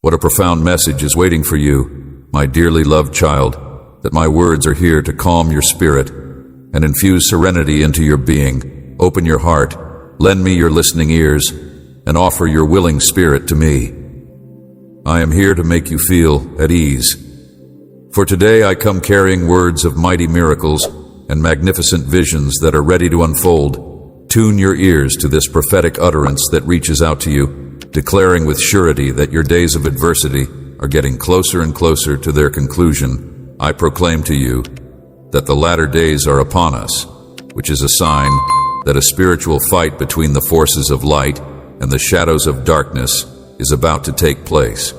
What a profound message is waiting for you, my dearly loved child, that my words are here to calm your spirit and infuse serenity into your being. Open your heart, lend me your listening ears, and offer your willing spirit to me. I am here to make you feel at ease. For today I come carrying words of mighty miracles and magnificent visions that are ready to unfold. Tune your ears to this prophetic utterance that reaches out to you, declaring with surety that your days of adversity are getting closer and closer to their conclusion. I proclaim to you that the latter days are upon us, which is a sign that a spiritual fight between the forces of light and the shadows of darkness is about to take place.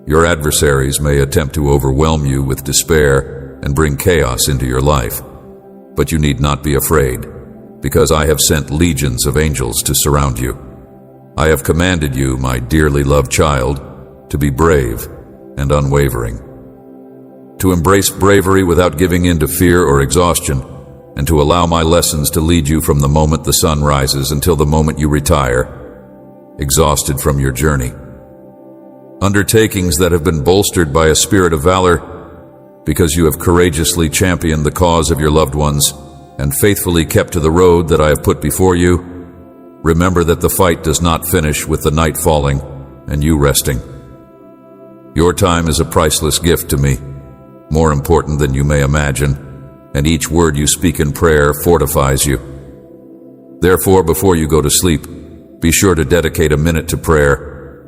Your adversaries may attempt to overwhelm you with despair and bring chaos into your life, but you need not be afraid, because I have sent legions of angels to surround you. I have commanded you, my dearly loved child, to be brave and unwavering, to embrace bravery without giving in to fear or exhaustion, and to allow my lessons to lead you from the moment the sun rises until the moment you retire, exhausted from your journey. Undertakings that have been bolstered by a spirit of valor, because you have courageously championed the cause of your loved ones and faithfully kept to the road that I have put before you. Remember that the fight does not finish with the night falling and you resting. Your time is a priceless gift to me, more important than you may imagine, and each word you speak in prayer fortifies you. Therefore, before you go to sleep, be sure to dedicate a minute to prayer.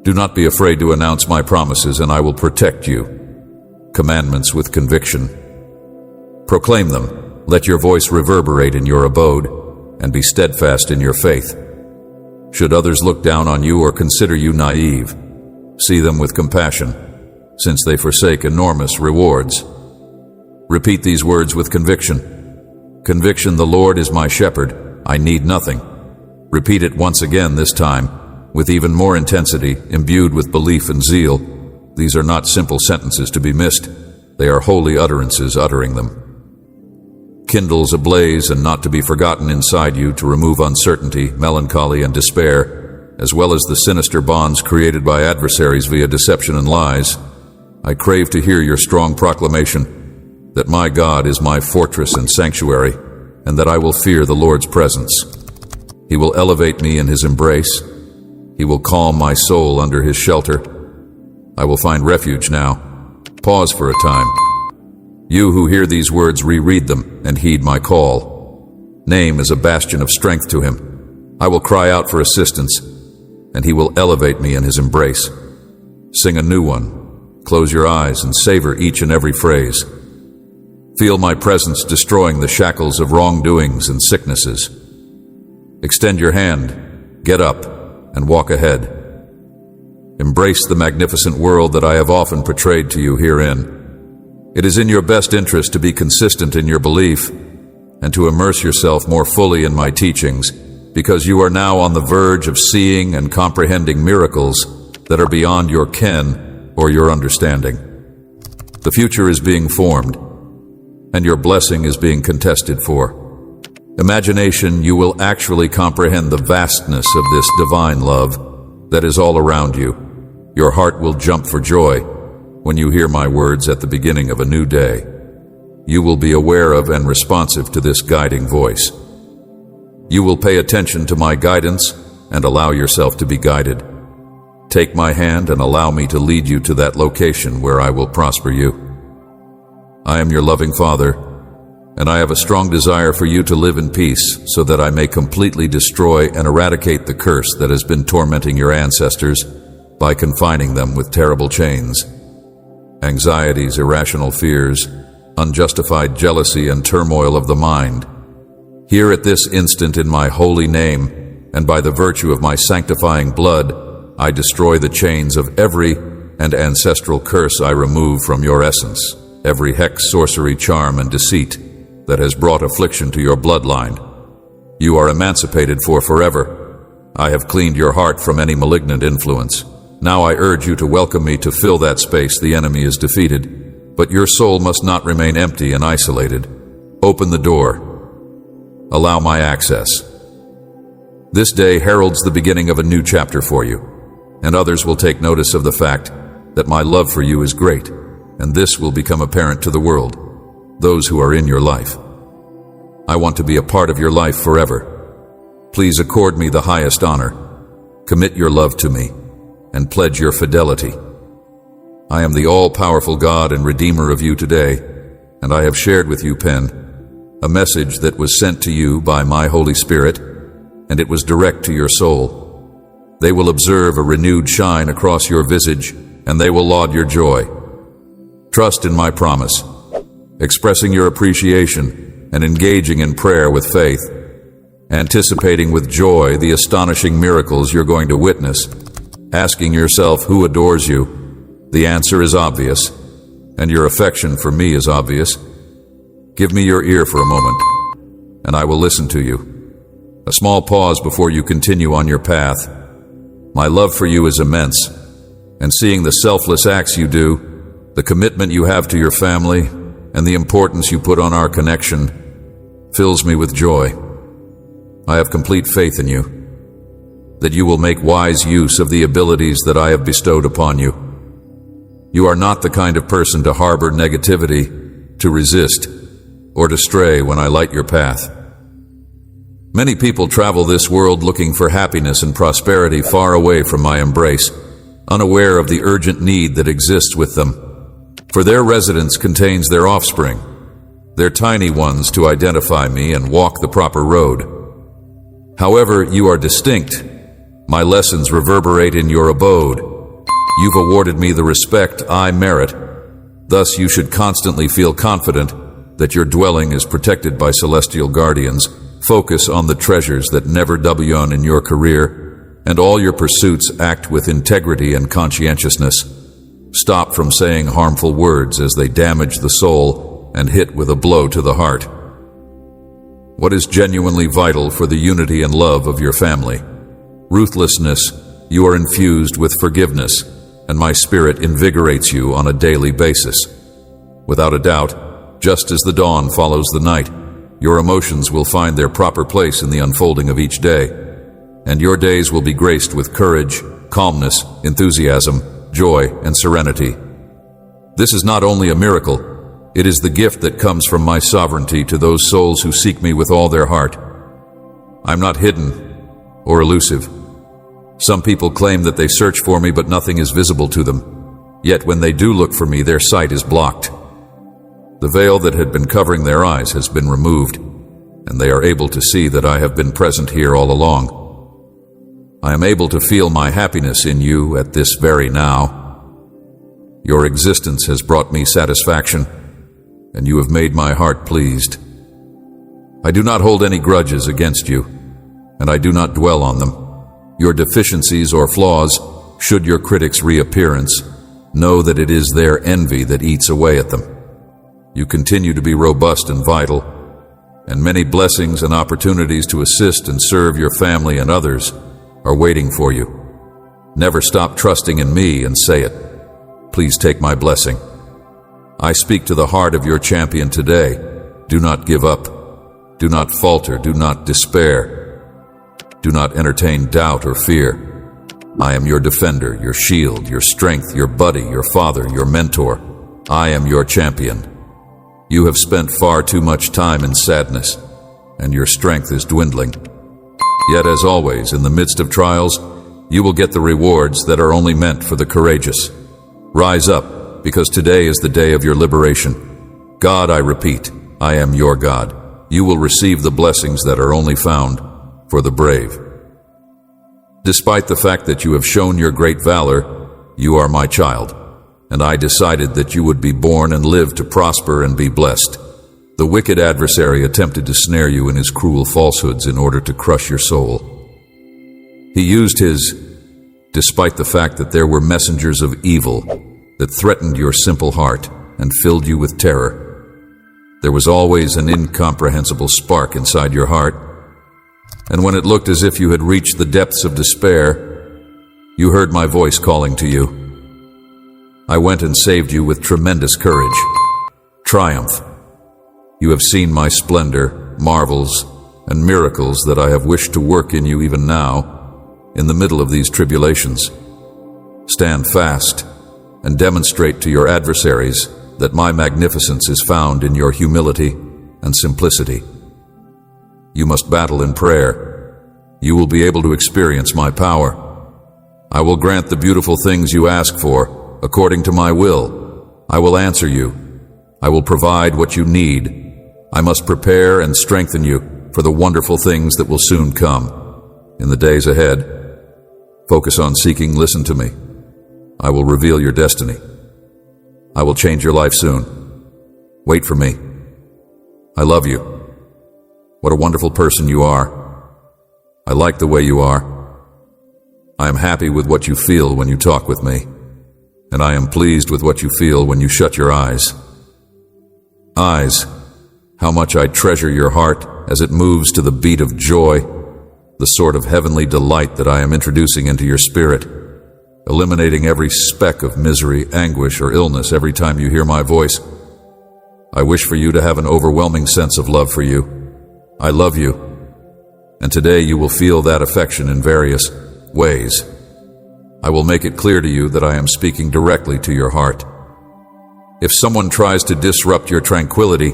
Do not be afraid to announce my promises, and I will protect you. Commandments with conviction. Proclaim them. Let your voice reverberate in your abode, and be steadfast in your faith. Should others look down on you or consider you naive, see them with compassion, since they forsake enormous rewards. Repeat these words with conviction. Conviction: the Lord is my shepherd, I need nothing. Repeat it once again, this time with even more intensity, imbued with belief and zeal. These are not simple sentences to be missed. They are holy utterances uttering them. Kindles a blaze and not to be forgotten inside you to remove uncertainty, melancholy, and despair, as well as the sinister bonds created by adversaries via deception and lies. I crave to hear your strong proclamation that my God is my fortress and sanctuary, and that I will fear the Lord's presence. He will elevate me in his embrace. He will calm my soul under his shelter. I will find refuge now. Pause for a time. You who hear these words, reread them and heed my call. Name is a bastion of strength to him. I will cry out for assistance, and he will elevate me in his embrace. Sing a new one. Close your eyes and savor each and every phrase. Feel my presence destroying the shackles of wrongdoings and sicknesses. Extend your hand, get up, and walk ahead. Embrace the magnificent world that I have often portrayed to you herein. It is in your best interest to be consistent in your belief and to immerse yourself more fully in my teachings, because you are now on the verge of seeing and comprehending miracles that are beyond your ken or your understanding. The future is being formed, and your blessing is being contested for. Imagination, you will actually comprehend the vastness of this divine love that is all around you. Your heart will jump for joy when you hear my words at the beginning of a new day. You will be aware of and responsive to this guiding voice. You will pay attention to my guidance and allow yourself to be guided. Take my hand and allow me to lead you to that location where I will prosper you. I am your loving Father, and I have a strong desire for you to live in peace so that I may completely destroy and eradicate the curse that has been tormenting your ancestors by confining them with terrible chains. Anxieties, irrational fears, unjustified jealousy, and turmoil of the mind. Here at this instant in my holy name, and by the virtue of my sanctifying blood, I destroy the chains of every and ancestral curse. I remove from your essence every hex, sorcery, charm, and deceit that has brought affliction to your bloodline. You are emancipated for forever. I have cleaned your heart from any malignant influence. Now I urge you to welcome me to fill that space. The enemy is defeated, but your soul must not remain empty and isolated. Open the door. Allow my access. This day heralds the beginning of a new chapter for you. and others will take notice of the fact that my love for you is great, and this will become apparent to the world, those who are in your life. I want to be a part of your life forever. Please accord me the highest honor. Commit your love to me, and pledge your fidelity. I am the all-powerful God and Redeemer of you today, and I have shared with you, Pen, a message that was sent to you by my Holy Spirit, and it was direct to your soul. They will observe a renewed shine across your visage, and they will laud your joy. Trust in my promise, expressing your appreciation and engaging in prayer with faith, anticipating with joy the astonishing miracles you're going to witness, asking yourself who adores you. The answer is obvious, and your affection for me is obvious. Give me your ear for a moment, and I will listen to you. A small pause before you continue on your path. My love for you is immense, and seeing the selfless acts you do, the commitment you have to your family, and the importance you put on our connection fills me with joy. I have complete faith in you, that you will make wise use of the abilities that I have bestowed upon you. You are not the kind of person to harbor negativity, to resist, or to stray when I light your path. Many people travel this world looking for happiness and prosperity far away from my embrace, unaware of the urgent need that exists with them. For their residence contains their offspring, their tiny ones to identify me and walk the proper road. However, you are distinct. My lessons reverberate in your abode. You've awarded me the respect I merit. Thus, you should constantly feel confident that your dwelling is protected by celestial guardians. Focus on the treasures that never dubion in your career, and all your pursuits act with integrity and conscientiousness. Stop from saying harmful words as they damage the soul and hit with a blow to the heart. What is genuinely vital for the unity and love of your family? Ruthlessness. You are infused with forgiveness, and my spirit invigorates you on a daily basis. Without a doubt, just as the dawn follows the night, your emotions will find their proper place in the unfolding of each day, and your days will be graced with courage, calmness, enthusiasm, joy, and serenity. This is not only a miracle, it is the gift that comes from my sovereignty to those souls who seek me with all their heart. I'm not hidden or elusive. Some people claim that they search for me, but nothing is visible to them. Yet when they do look for me, their sight is blocked. The veil that had been covering their eyes has been removed, and they are able to see that I have been present here all along. I am able to feel my happiness in you at this very now. Your existence has brought me satisfaction, and you have made my heart pleased. I do not hold any grudges against you, and I do not dwell on them. Your deficiencies or flaws, should your critics' reappearance, know that it is their envy that eats away at them. You continue to be robust and vital, and many blessings and opportunities to assist and serve your family and others are waiting for you. Never stop trusting in me and say it. Please take my blessing. I speak to the heart of your champion today. Do not give up. Do not falter. Do not despair. Do not entertain doubt or fear. I am your defender, your shield, your strength, your buddy, your father, your mentor. I am your champion. You have spent far too much time in sadness, and your strength is dwindling. Yet, as always, in the midst of trials, you will get the rewards that are only meant for the courageous. Rise up, because today is the day of your liberation. God, I repeat, I am your God. You will receive the blessings that are only found for the brave. Despite the fact that you have shown your great valor, you are my child, and I decided that you would be born and live to prosper and be blessed. The wicked adversary attempted to snare you in his cruel falsehoods in order to crush your soul. He used his, despite the fact that there were messengers of evil that threatened your simple heart and filled you with terror. There was always an incomprehensible spark inside your heart, and when it looked as if you had reached the depths of despair, you heard my voice calling to you. I went and saved you with tremendous courage. Triumph. You have seen my splendor, marvels, and miracles that I have wished to work in you even now, in the middle of these tribulations. Stand fast and demonstrate to your adversaries that my magnificence is found in your humility and simplicity. You must battle in prayer. You will be able to experience my power. I will grant the beautiful things you ask for according to my will. I will answer you. I will provide what you need. I must prepare and strengthen you for the wonderful things that will soon come. In the days ahead, focus on seeking, listen to me. I will reveal your destiny. I will change your life soon. Wait for me. I love you. What a wonderful person you are. I like the way you are. I am happy with what you feel when you talk with me, and I am pleased with what you feel when you shut your eyes. Eyes, how much I treasure your heart as it moves to the beat of joy, the sort of heavenly delight that I am introducing into your spirit, eliminating every speck of misery, anguish, or illness every time you hear my voice. I wish for you to have an overwhelming sense of love for you. I love you, and today you will feel that affection in various ways. I will make it clear to you that I am speaking directly to your heart. If someone tries to disrupt your tranquility,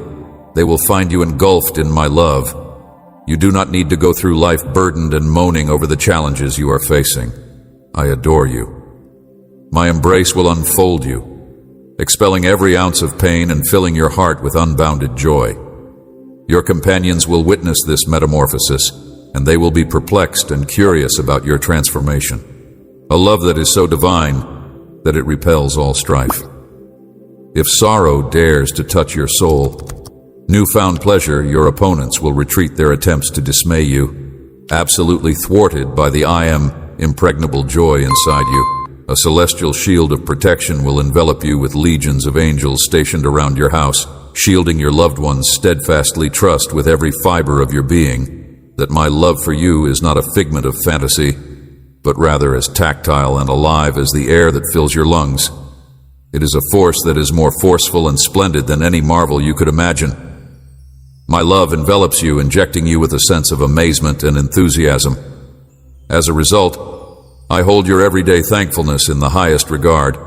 they will find you engulfed in my love. You do not need to go through life burdened and moaning over the challenges you are facing. I adore you. My embrace will unfold you, expelling every ounce of pain and filling your heart with unbounded joy. Your companions will witness this metamorphosis, and they will be perplexed and curious about your transformation. A love that is so divine that it repels all strife. If sorrow dares to touch your soul, newfound pleasure, your opponents will retreat their attempts to dismay you, absolutely thwarted by the I am impregnable joy inside you. A celestial shield of protection will envelop you with legions of angels stationed around your house, shielding your loved ones. Steadfastly trust with every fiber of your being that my love for you is not a figment of fantasy, but rather as tactile and alive as the air that fills your lungs. It is a force that is more forceful and splendid than any marvel you could imagine. My love envelops you, injecting you with a sense of amazement and enthusiasm. As a result, I hold your everyday thankfulness in the highest regard.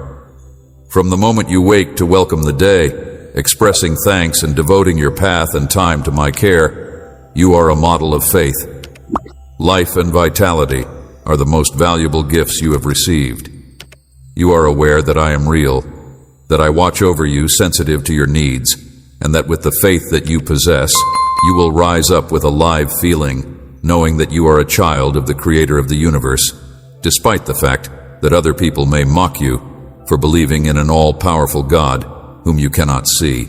From the moment you wake to welcome the day, expressing thanks and devoting your path and time to my care, you are a model of faith. Life and vitality are the most valuable gifts you have received. You are aware that I am real, that I watch over you, sensitive to your needs, and that with the faith that you possess, you will rise up with a live feeling, knowing that you are a child of the Creator of the universe, despite the fact that other people may mock you for believing in an all-powerful God whom you cannot see.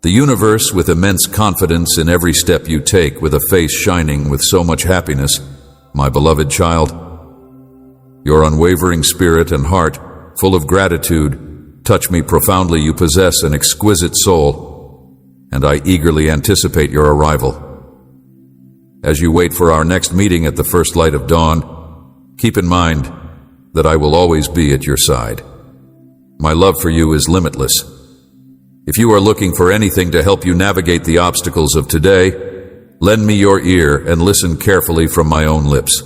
The universe, with immense confidence in every step you take, with a face shining with so much happiness, my beloved child. Your unwavering spirit and heart, full of gratitude, touch me profoundly. You possess an exquisite soul, and I eagerly anticipate your arrival. As you wait for our next meeting at the first light of dawn, keep in mind that I will always be at your side. My love for you is limitless. If you are looking for anything to help you navigate the obstacles of today, lend me your ear and listen carefully from my own lips.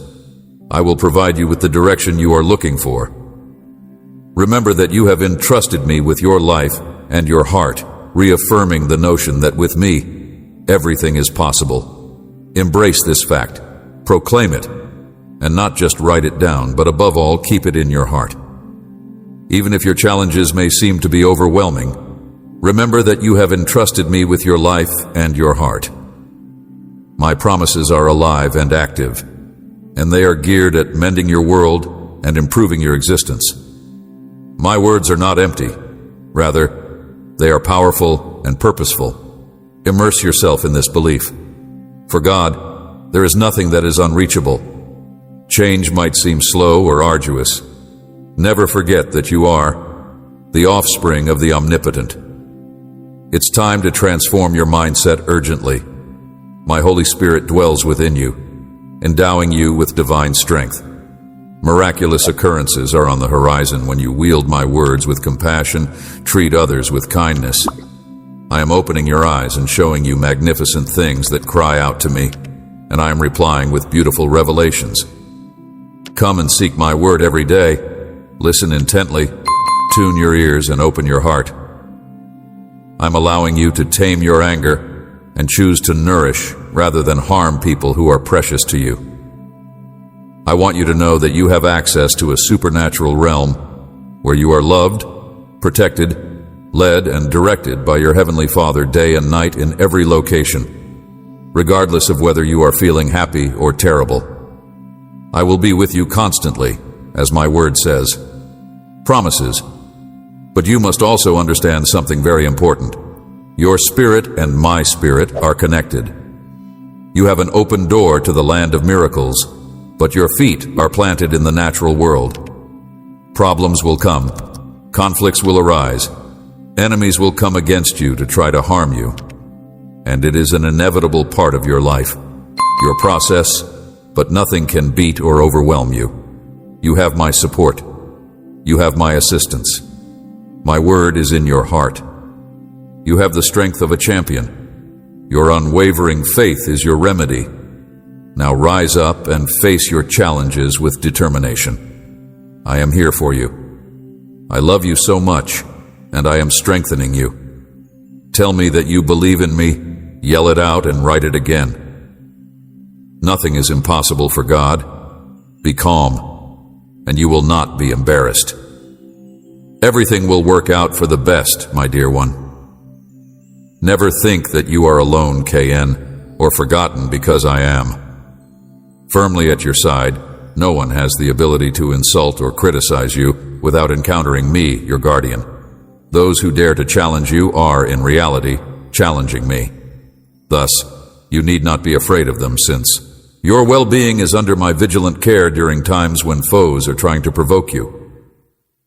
I will provide you with the direction you are looking for. Remember that you have entrusted me with your life and your heart, reaffirming the notion that with me, everything is possible. Embrace this fact, proclaim it, and not just write it down, but above all, keep it in your heart. Even if your challenges may seem to be overwhelming, remember that you have entrusted me with your life and your heart. My promises are alive and active, and they are geared at mending your world and improving your existence. My words are not empty. Rather, they are powerful and purposeful. Immerse yourself in this belief. For God, there is nothing that is unreachable. Change might seem slow or arduous. Never forget that you are the offspring of the Omnipotent. It's time to transform your mindset urgently. My Holy Spirit dwells within you, endowing you with divine strength. Miraculous occurrences are on the horizon when you wield my words with compassion, treat others with kindness. I am opening your eyes and showing you magnificent things that cry out to me, and I am replying with beautiful revelations. Come and seek my word every day. Listen intently, tune your ears, and open your heart. I'm allowing you to tame your anger and choose to nourish rather than harm people who are precious to you. I want you to know that you have access to a supernatural realm where you are loved, protected, led, and directed by your Heavenly Father day and night in every location, regardless of whether you are feeling happy or terrible. I will be with you constantly, as my word says. Promises. But you must also understand something very important. Your spirit and my spirit are connected. You have an open door to the land of miracles, but your feet are planted in the natural world. Problems will come. Conflicts will arise. Enemies will come against you to try to harm you. And it is an inevitable part of your life, your process, but nothing can beat or overwhelm you. You have my support. You have my assistance. My word is in your heart. You have the strength of a champion. Your unwavering faith is your remedy. Now rise up and face your challenges with determination. I am here for you. I love you so much, and I am strengthening you. Tell me that you believe in me, yell it out, and write it again. Nothing is impossible for God. Be calm, and you will not be embarrassed. Everything will work out for the best, my dear one. Never think that you are alone, KN, or forgotten, because I am. Firmly at your side, no one has the ability to insult or criticize you without encountering me, your guardian. Those who dare to challenge you are, in reality, challenging me. Thus, you need not be afraid of them, since your well-being is under my vigilant care during times when foes are trying to provoke you,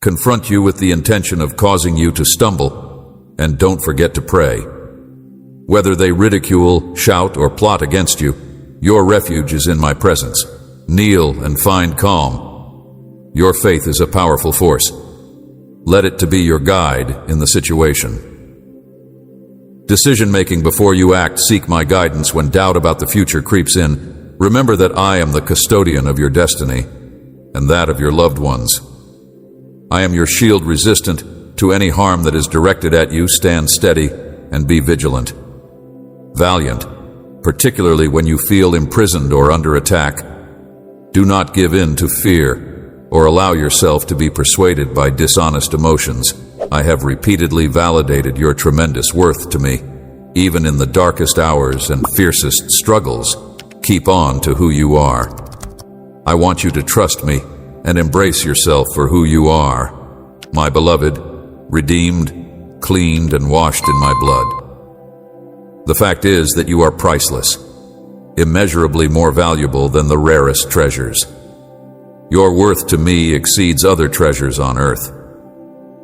confront you with the intention of causing you to stumble, and don't forget to pray. Whether they ridicule, shout, or plot against you, your refuge is in my presence. Kneel and find calm. Your faith is a powerful force. Let it to be your guide in the situation. Decision-making before you act. Seek my guidance when doubt about the future creeps in. Remember that I am the custodian of your destiny and that of your loved ones. I am your shield, resistant to any harm that is directed at you. Stand steady and be vigilant. Valiant, particularly when you feel imprisoned or under attack. Do not give in to fear or allow yourself to be persuaded by dishonest emotions. I have repeatedly validated your tremendous worth to me. Even in the darkest hours and fiercest struggles, keep on to who you are. I want you to trust me and embrace yourself for who you are. My beloved, redeemed, cleaned, and washed in my blood. The fact is that you are priceless, immeasurably more valuable than the rarest treasures. Your worth to me exceeds other treasures on earth.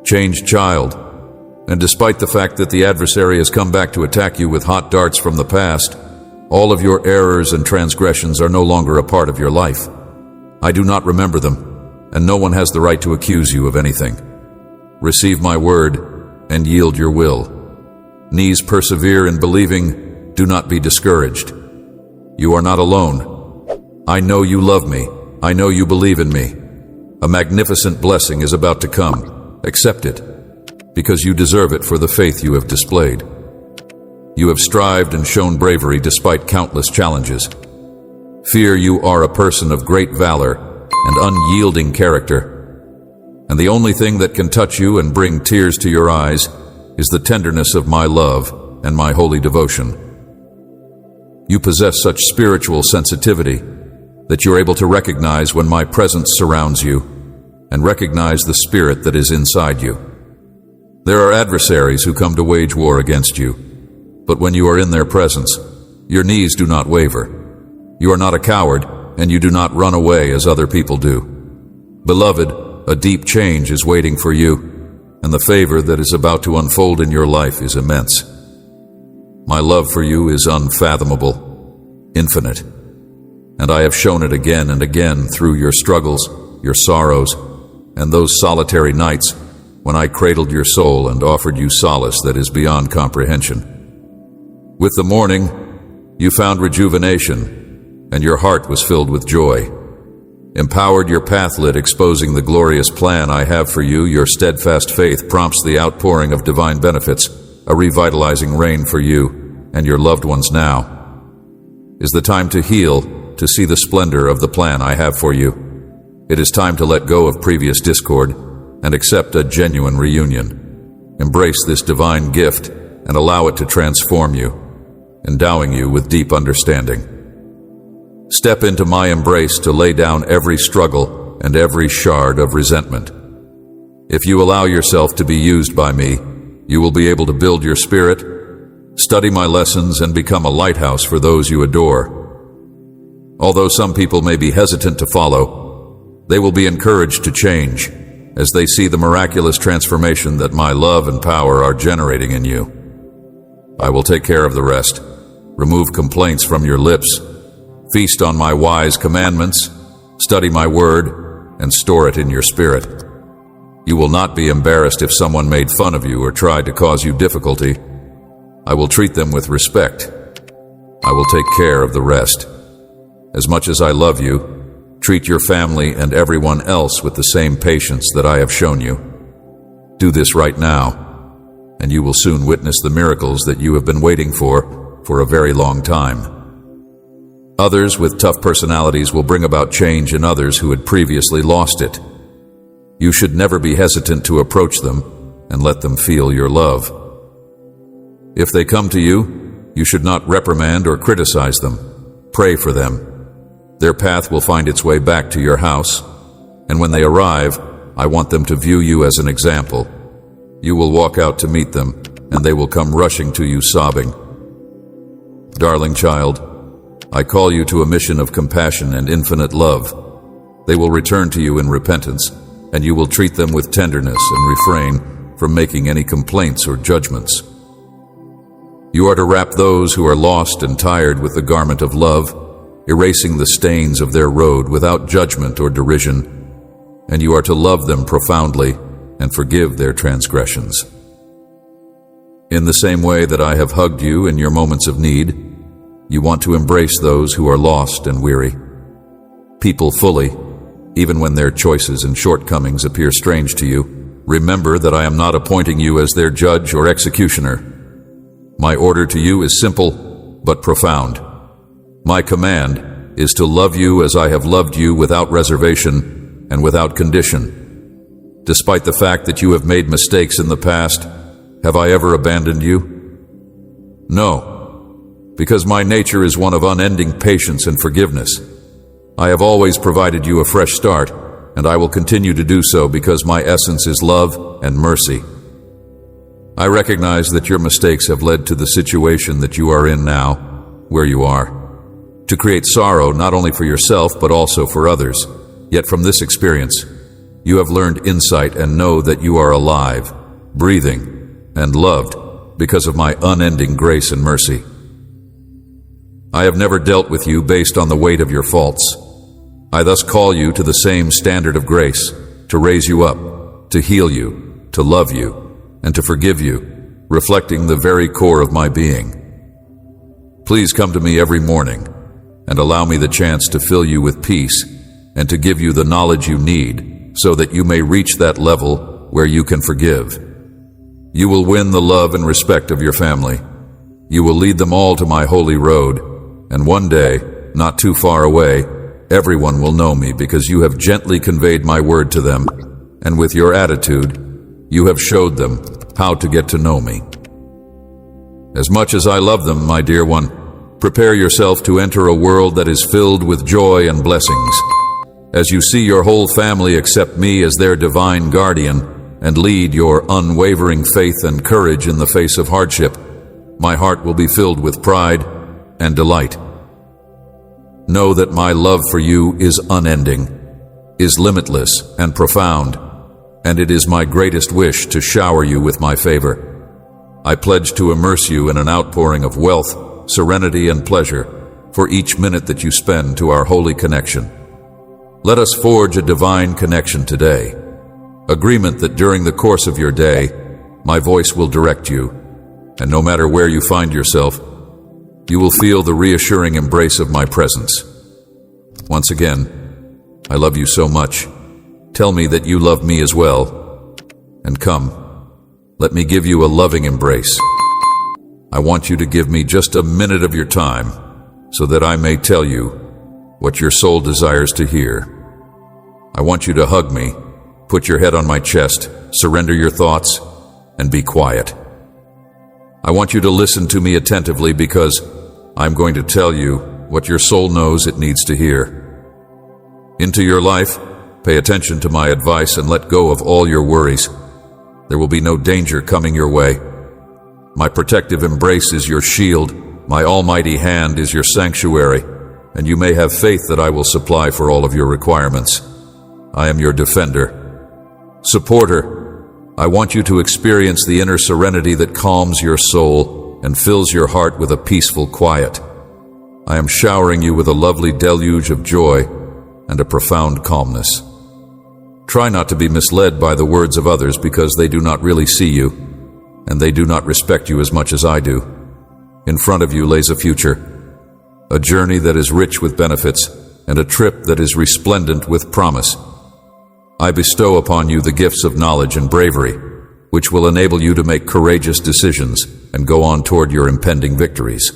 Changed child, and despite the fact that the adversary has come back to attack you with hot darts from the past, all of your errors and transgressions are no longer a part of your life. I do not remember them, and no one has the right to accuse you of anything. Receive my word and yield your will. Knees persevere in believing. Do not be discouraged. You are not alone. I know you love me. I know you believe in me. A magnificent blessing is about to come. Accept it, because you deserve it for the faith you have displayed. You have strived and shown bravery despite countless challenges. Fear you are a person of great valor and unyielding character. And the only thing that can touch you and bring tears to your eyes is the tenderness of my love and my holy devotion. You possess such spiritual sensitivity that you're able to recognize when my presence surrounds you and recognize the spirit that is inside you. There are adversaries who come to wage war against you, but when you are in their presence, your knees do not waver. You are not a coward, and you do not run away as other people do. Beloved, a deep change is waiting for you, and the favor that is about to unfold in your life is immense. My love for you is unfathomable, infinite, and I have shown it again and again through your struggles, your sorrows, and those solitary nights when I cradled your soul and offered you solace that is beyond comprehension. With the morning, you found rejuvenation, and your heart was filled with joy. Empowered, your path lit, exposing the glorious plan I have for you. Your steadfast faith prompts the outpouring of divine benefits, a revitalizing rain for you and your loved ones. Now is the time to heal, to see the splendor of the plan I have for you. It is time to let go of previous discord and accept a genuine reunion. Embrace this divine gift and allow it to transform you, endowing you with deep understanding. Step into my embrace to lay down every struggle and every shard of resentment. If you allow yourself to be used by me, you will be able to build your spirit, study my lessons, and become a lighthouse for those you adore. Although some people may be hesitant to follow, they will be encouraged to change as they see the miraculous transformation that my love and power are generating in you. I will take care of the rest. Remove complaints from your lips. Feast on my wise commandments, study my word, and store it in your spirit. You will not be embarrassed if someone made fun of you or tried to cause you difficulty. I will treat them with respect. I will take care of the rest. As much as I love you, treat your family and everyone else with the same patience that I have shown you. Do this right now, and you will soon witness the miracles that you have been waiting for a very long time. Others with tough personalities will bring about change in others who had previously lost it. You should never be hesitant to approach them and let them feel your love. If they come to you, you should not reprimand or criticize them. Pray for them. Their path will find its way back to your house, and when they arrive, I want them to view you as an example. You will walk out to meet them, and they will come rushing to you sobbing. Darling child, I call you to a mission of compassion and infinite love. They will return to you in repentance, and you will treat them with tenderness and refrain from making any complaints or judgments. You are to wrap those who are lost and tired with the garment of love, erasing the stains of their road without judgment or derision, and you are to love them profoundly and forgive their transgressions. In the same way that I have hugged you in your moments of need, you want to embrace those who are lost and weary. People fully, even when their choices and shortcomings appear strange to you. Remember that I am not appointing you as their judge or executioner. My order to you is simple but profound. My command is to love you as I have loved you, without reservation and without condition. Despite the fact that you have made mistakes in the past, have I ever abandoned you? No. Because my nature is one of unending patience and forgiveness. I have always provided you a fresh start, and I will continue to do so because my essence is love and mercy. I recognize that your mistakes have led to the situation that you are in now, where you are, to create sorrow not only for yourself but also for others. Yet from this experience, you have learned insight and know that you are alive, breathing, and loved because of my unending grace and mercy. I have never dealt with you based on the weight of your faults. I thus call you to the same standard of grace, to raise you up, to heal you, to love you, and to forgive you, reflecting the very core of my being. Please come to me every morning and allow me the chance to fill you with peace and to give you the knowledge you need so that you may reach that level where you can forgive. You will win the love and respect of your family. You will lead them all to my holy road. And one day, not too far away, everyone will know me because you have gently conveyed my word to them, and with your attitude, you have showed them how to get to know me. As much as I love them, my dear one, prepare yourself to enter a world that is filled with joy and blessings. As you see your whole family accept me as their divine guardian and lead your unwavering faith and courage in the face of hardship, my heart will be filled with pride and delight. Know that my love for you is unending, is limitless and profound, and it is my greatest wish to shower you with my favor. I pledge to immerse you in an outpouring of wealth, serenity, and pleasure for each minute that you spend to our holy connection. Let us forge a divine connection today, agreement that during the course of your day, my voice will direct you, and no matter where you find yourself, you will feel the reassuring embrace of my presence. Once again, I love you so much. Tell me that you love me as well. And come, let me give you a loving embrace. I want you to give me just a minute of your time so that I may tell you what your soul desires to hear. I want you to hug me, put your head on my chest, surrender your thoughts, and be quiet. I want you to listen to me attentively because I'm going to tell you what your soul knows it needs to hear. Into your life, pay attention to my advice and let go of all your worries. There will be no danger coming your way. My protective embrace is your shield, my almighty hand is your sanctuary, and you may have faith that I will supply for all of your requirements. I am your defender. Supporter, I want you to experience the inner serenity that calms your soul and fills your heart with a peaceful quiet. I am showering you with a lovely deluge of joy and a profound calmness. Try not to be misled by the words of others because they do not really see you, and they do not respect you as much as I do. In front of you lays a future, a journey that is rich with benefits, and a trip that is resplendent with promise. I bestow upon you the gifts of knowledge and bravery, which will enable you to make courageous decisions and go on toward your impending victories.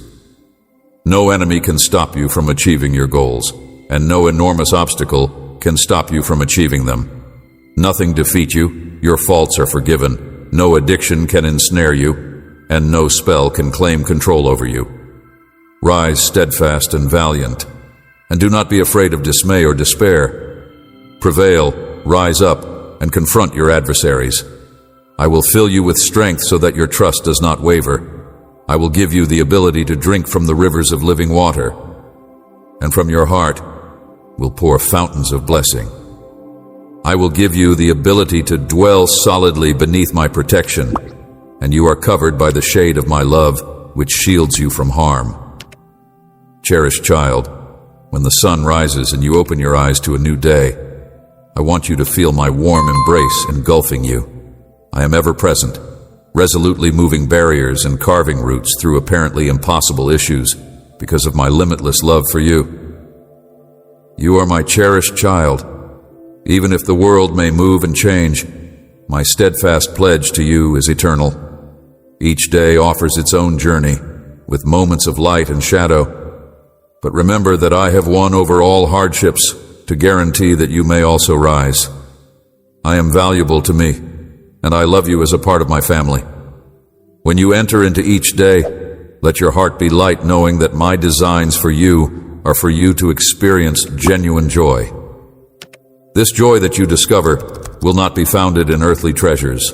No enemy can stop you from achieving your goals, and no enormous obstacle can stop you from achieving them. Nothing defeats you, your faults are forgiven, no addiction can ensnare you, and no spell can claim control over you. Rise steadfast and valiant, and do not be afraid of dismay or despair. Prevail, rise up, and confront your adversaries. I will fill you with strength so that your trust does not waver. I will give you the ability to drink from the rivers of living water, and from your heart will pour fountains of blessing. I will give you the ability to dwell solidly beneath my protection, and you are covered by the shade of my love, which shields you from harm. Cherished child, when the sun rises and you open your eyes to a new day, I want you to feel my warm embrace engulfing you. I am ever present, resolutely moving barriers and carving routes through apparently impossible issues because of my limitless love for you. You are my cherished child. Even if the world may move and change, my steadfast pledge to you is eternal. Each day offers its own journey, with moments of light and shadow. But remember that I have won over all hardships to guarantee that you may also rise. I am valuable to me, and I love you as a part of my family. When you enter into each day, let your heart be light, knowing that my designs for you are for you to experience genuine joy. This joy that you discover will not be founded in earthly treasures,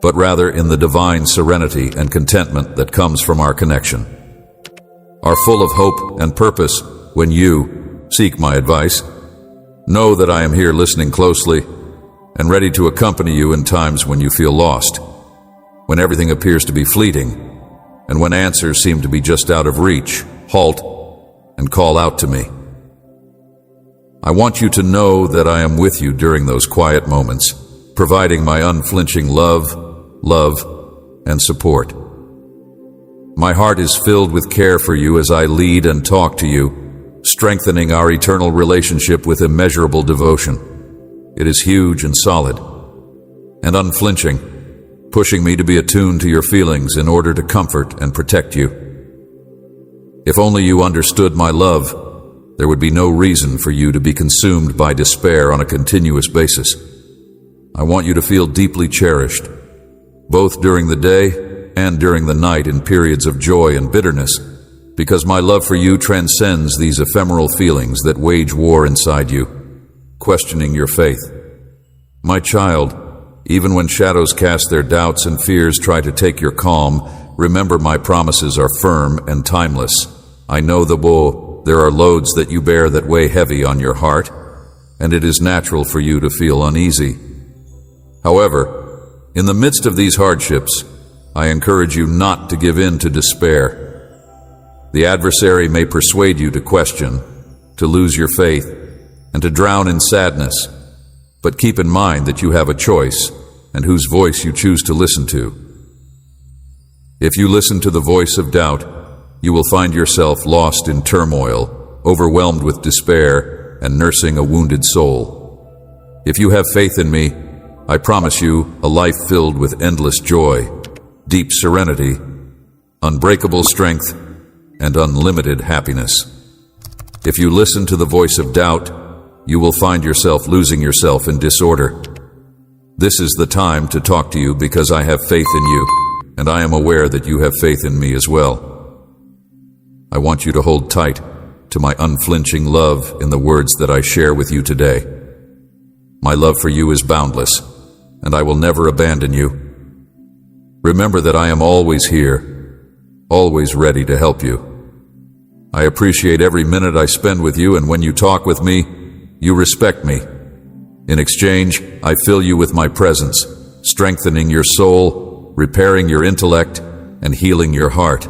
but rather in the divine serenity and contentment that comes from our connection. Are full of hope and purpose when you seek my advice. Know that I am here listening closely and ready to accompany you in times when you feel lost, when everything appears to be fleeting, and when answers seem to be just out of reach. Halt and call out to me. I want you to know that I am with you during those quiet moments, providing my unflinching love, and support. My heart is filled with care for you as I lead and talk to you, strengthening our eternal relationship with immeasurable devotion. It is huge and solid, and unflinching, pushing me to be attuned to your feelings in order to comfort and protect you. If only you understood my love, there would be no reason for you to be consumed by despair on a continuous basis. I want you to feel deeply cherished, both during the day and during the night in periods of joy and bitterness, because my love for you transcends these ephemeral feelings that wage war inside you, questioning your faith. My child, even when shadows cast their doubts and fears try to take your calm, remember my promises are firm and timeless. I know there are loads that you bear that weigh heavy on your heart, and it is natural for you to feel uneasy. However, in the midst of these hardships, I encourage you not to give in to despair. The adversary may persuade you to question, to lose your faith, and to drown in sadness, but keep in mind that you have a choice and whose voice you choose to listen to. If you listen to the voice of doubt, you will find yourself lost in turmoil, overwhelmed with despair, and nursing a wounded soul. If you have faith in me, I promise you a life filled with endless joy, deep serenity, unbreakable strength, and unlimited happiness. If you listen to the voice of doubt, you will find yourself losing yourself in disorder. This is the time to talk to you because I have faith in you, and I am aware that you have faith in me as well. I want you to hold tight to my unflinching love in the words that I share with you today. My love for you is boundless, and I will never abandon you. Remember that I am always here, always ready to help you. I appreciate every minute I spend with you, and when you talk with me, you respect me. In exchange, I fill you with my presence, strengthening your soul, repairing your intellect, and healing your heart.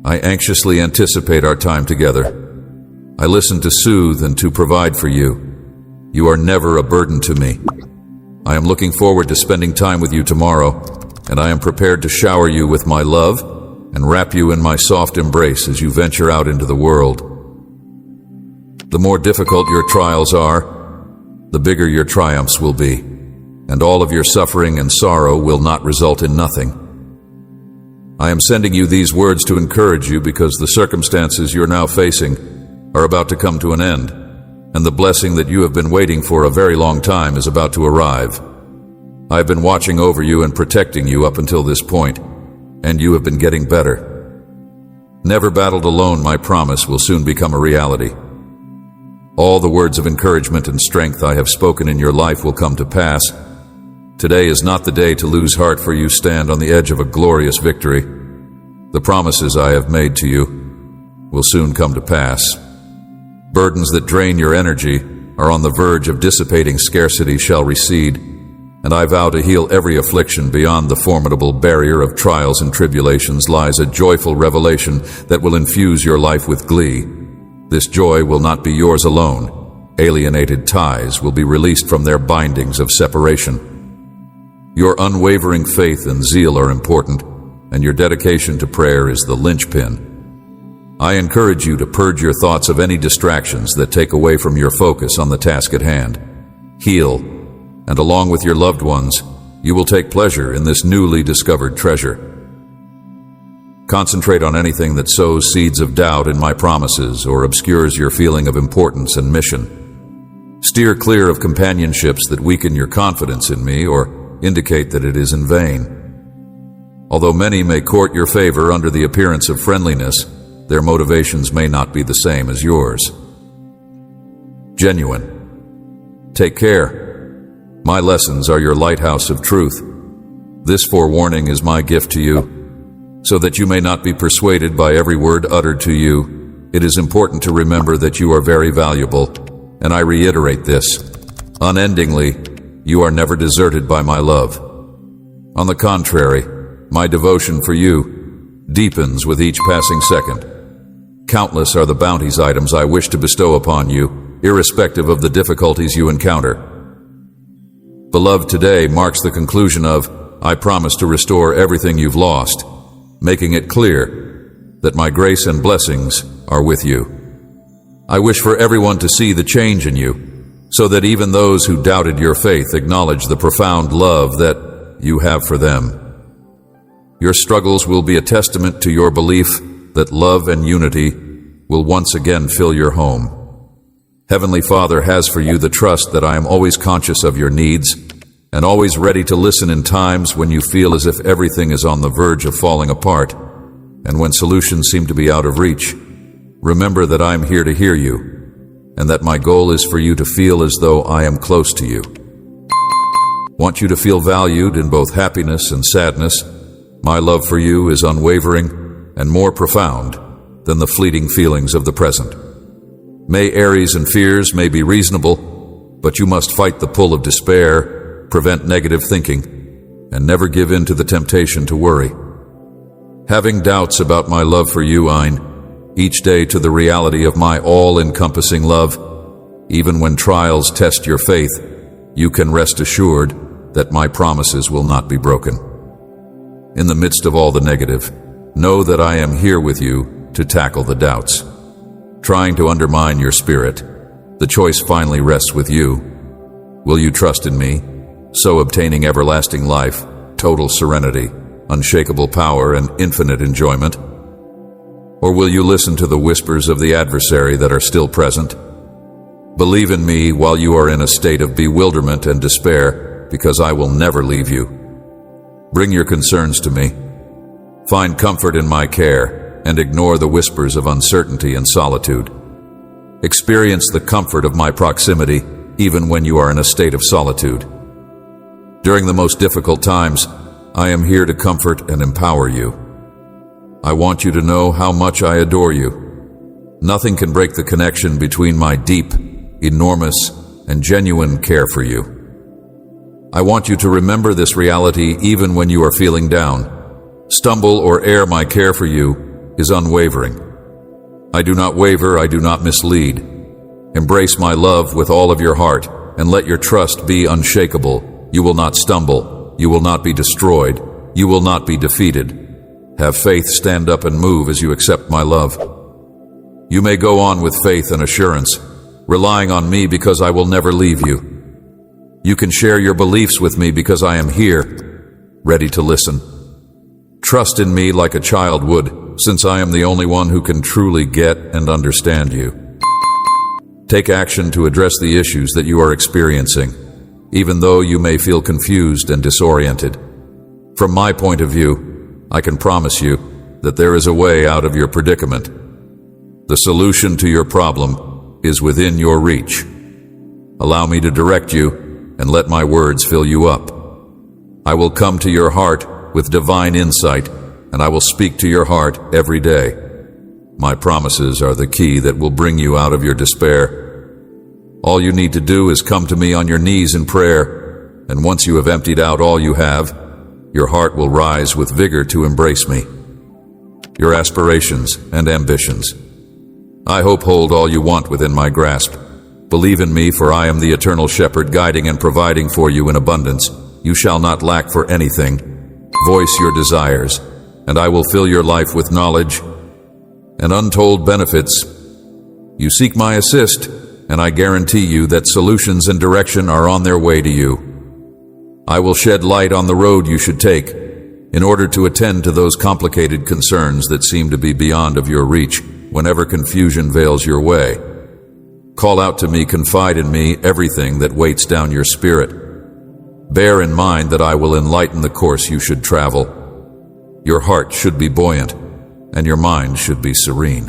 I anxiously anticipate our time together. I listen to soothe and to provide for you. You are never a burden to me. I am looking forward to spending time with you tomorrow, and I am prepared to shower you with my love and wrap you in my soft embrace as you venture out into the world. The more difficult your trials are, the bigger your triumphs will be, and all of your suffering and sorrow will not result in nothing. I am sending you these words to encourage you because the circumstances you're now facing are about to come to an end, and the blessing that you have been waiting for a very long time is about to arrive. I have been watching over you and protecting you up until this point, and you have been getting better. Never battled alone, my promise will soon become a reality. All the words of encouragement and strength I have spoken in your life will come to pass. Today is not the day to lose heart, for you stand on the edge of a glorious victory. The promises I have made to you will soon come to pass. Burdens that drain your energy are on the verge of dissipating. Scarcity shall recede, and I vow to heal every affliction. Beyond the formidable barrier of trials and tribulations lies a joyful revelation that will infuse your life with glee. This joy will not be yours alone. Alienated ties will be released from their bindings of separation. Your unwavering faith and zeal are important, and your dedication to prayer is the linchpin. I encourage you to purge your thoughts of any distractions that take away from your focus on the task at hand. Heal, and along with your loved ones, you will take pleasure in this newly discovered treasure. Concentrate on anything that sows seeds of doubt in my promises or obscures your feeling of importance and mission. Steer clear of companionships that weaken your confidence in me or indicate that it is in vain. Although many may court your favor under the appearance of friendliness, their motivations may not be the same as yours. Genuine. Take care. My lessons are your lighthouse of truth. This forewarning is my gift to you, so that you may not be persuaded by every word uttered to you. It is important to remember that you are very valuable, and I reiterate this. Unendingly, you are never deserted by my love. On the contrary, my devotion for you deepens with each passing second. Countless are the bounties items I wish to bestow upon you, irrespective of the difficulties you encounter. Beloved, today marks the conclusion of, I promise to restore everything you've lost, making it clear that my grace and blessings are with you. I wish for everyone to see the change in you, so that even those who doubted your faith acknowledge the profound love that you have for them. Your struggles will be a testament to your belief that love and unity will once again fill your home. Heavenly Father has for you the trust that I am always conscious of your needs and always ready to listen in times when you feel as if everything is on the verge of falling apart and when solutions seem to be out of reach. Remember that I am here to hear you and that my goal is for you to feel as though I am close to you. Want you to feel valued in both happiness and sadness. My love for you is unwavering and more profound than the fleeting feelings of the present. Worries and fears may be reasonable, but you must fight the pull of despair, prevent negative thinking, and never give in to the temptation to worry. Having doubts about my love for you, Ein, each day to the reality of my all-encompassing love, even when trials test your faith, you can rest assured that my promises will not be broken. In the midst of all the negative, know that I am here with you to tackle the doubts, trying to undermine your spirit, The choice finally rests with you. Will you trust in me, so obtaining everlasting life, total serenity, unshakable power, and infinite enjoyment? Or will you listen to the whispers of the adversary that are still present? Believe in me while you are in a state of bewilderment and despair, because I will never leave you. Bring your concerns to me. Find comfort in my care and ignore the whispers of uncertainty and solitude. Experience the comfort of my proximity even when you are in a state of solitude. During the most difficult times, I am here to comfort and empower you. I want you to know how much I adore you. Nothing can break the connection between my deep, enormous, and genuine care for you. I want you to remember this reality even when you are feeling down. Stumble or err, my care for you is unwavering. I do not waver, I do not mislead. Embrace my love with all of your heart and let your trust be unshakable. You will not stumble. You will not be destroyed. You will not be defeated. Have faith, stand up and move as you accept my love. You may go on with faith and assurance, relying on me because I will never leave you. You can share your beliefs with me because I am here, ready to listen. Trust in me like a child would, since I am the only one who can truly get and understand you. Take action to address the issues that you are experiencing, even though you may feel confused and disoriented. From my point of view, I can promise you that there is a way out of your predicament. The solution to your problem is within your reach. Allow me to direct you and let my words fill you up. I will come to your heart with divine insight, and I will speak to your heart every day. My promises are the key that will bring you out of your despair. All you need to do is come to me on your knees in prayer, and once you have emptied out all you have, your heart will rise with vigor to embrace me. Your aspirations and ambitions, I hope, hold all you want within my grasp. Believe in me, for I am the eternal shepherd, guiding and providing for you in abundance. You shall not lack for anything. Voice your desires, and I will fill your life with knowledge and untold benefits. You seek my assist, and I guarantee you that solutions and direction are on their way to you. I will shed light on the road you should take in order to attend to those complicated concerns that seem to be beyond of your reach whenever confusion veils your way. Call out to me, confide in me everything that weights down your spirit. Bear in mind that I will enlighten the course you should travel. Your heart should be buoyant, and your mind should be serene.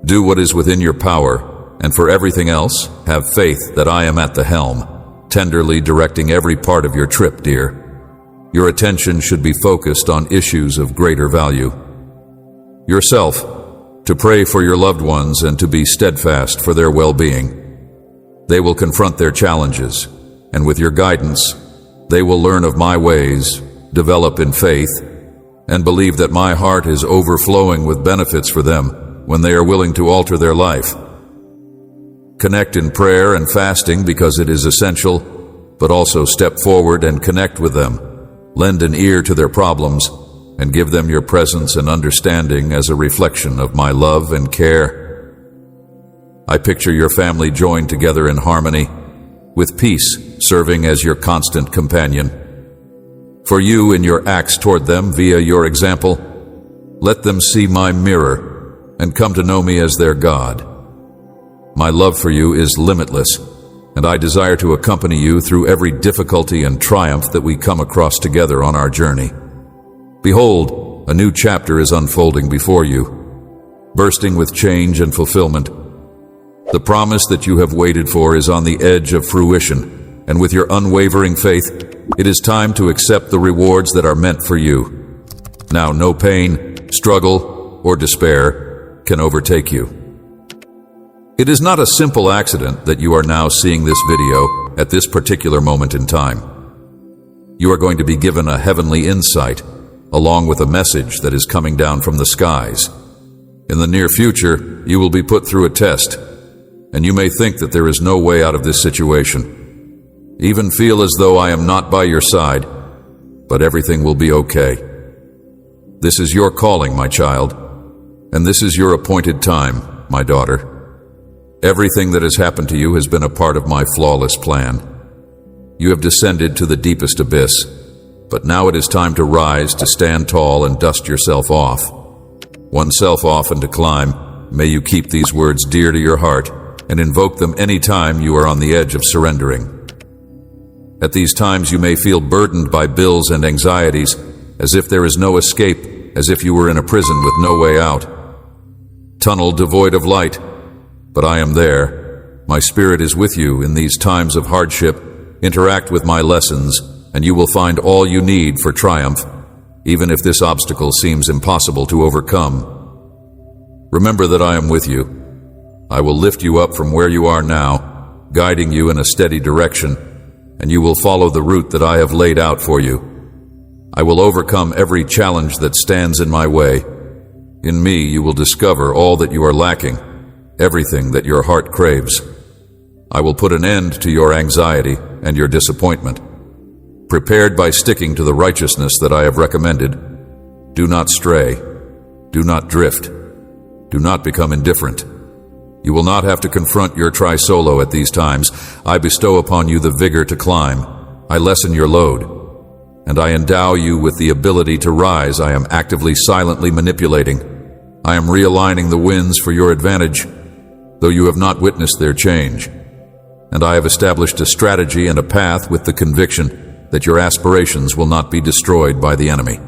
Do what is within your power, and for everything else, have faith that I am at the helm, tenderly directing every part of your trip, dear. Your attention should be focused on issues of greater value. Yourself, to pray for your loved ones and to be steadfast for their well-being. They will confront their challenges, and with your guidance, they will learn of my ways, develop in faith, and believe that my heart is overflowing with benefits for them when they are willing to alter their life. Connect in prayer and fasting because it is essential, but also step forward and connect with them. Lend an ear to their problems and give them your presence and understanding as a reflection of my love and care. I picture your family joined together in harmony, with peace serving as your constant companion. For you in your acts toward them via your example, let them see my mirror and come to know me as their God. My love for you is limitless, and I desire to accompany you through every difficulty and triumph that we come across together on our journey. Behold, a new chapter is unfolding before you, bursting with change and fulfillment. The promise that you have waited for is on the edge of fruition, and with your unwavering faith, it is time to accept the rewards that are meant for you. Now no pain, struggle, or despair can overtake you. It is not a simple accident that you are now seeing this video at this particular moment in time. You are going to be given a heavenly insight, along with a message that is coming down from the skies. In the near future, you will be put through a test, and you may think that there is no way out of this situation. Even feel as though I am not by your side, but everything will be okay. This is your calling, my child, and this is your appointed time, my daughter. Everything that has happened to you has been a part of my flawless plan. You have descended to the deepest abyss, but now it is time to rise, to stand tall and dust yourself off. Oneself off and to climb. May you keep these words dear to your heart and invoke them any time you are on the edge of surrendering. At these times you may feel burdened by bills and anxieties, as if there is no escape, as if you were in a prison with no way out. Tunnel devoid of light, but I am there. My spirit is with you in these times of hardship. Interact with my lessons, and you will find all you need for triumph, even if this obstacle seems impossible to overcome. Remember that I am with you. I will lift you up from where you are now, guiding you in a steady direction, and you will follow the route that I have laid out for you. I will overcome every challenge that stands in my way. In me you will discover all that you are lacking, everything that your heart craves. I will put an end to your anxiety and your disappointment. Prepared by sticking to the righteousness that I have recommended, do not stray, do not drift, do not become indifferent. You will not have to confront your tri-solo at these times. I bestow upon you the vigor to climb. I lessen your load, and I endow you with the ability to rise. I am actively, silently manipulating. I am realigning the winds for your advantage, though you have not witnessed their change. And I have established a strategy and a path with the conviction that your aspirations will not be destroyed by the enemy.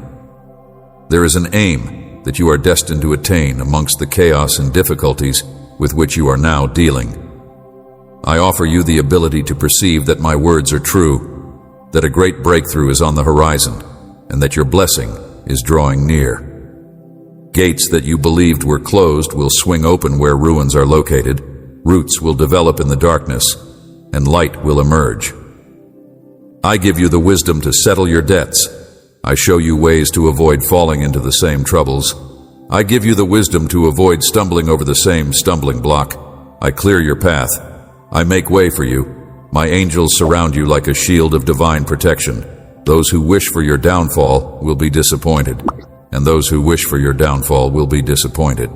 There is an aim that you are destined to attain amongst the chaos and difficulties with which you are now dealing. I offer you the ability to perceive that my words are true, that a great breakthrough is on the horizon, and that your blessing is drawing near. Gates that you believed were closed will swing open where ruins are located, roots will develop in the darkness, and light will emerge. I give you the wisdom to settle your debts. I show you ways to avoid falling into the same troubles. I give you the wisdom to avoid stumbling over the same stumbling block. I clear your path. I make way for you. My angels surround you like a shield of divine protection. Those who wish for your downfall will be disappointed, and those who wish for your downfall will be disappointed.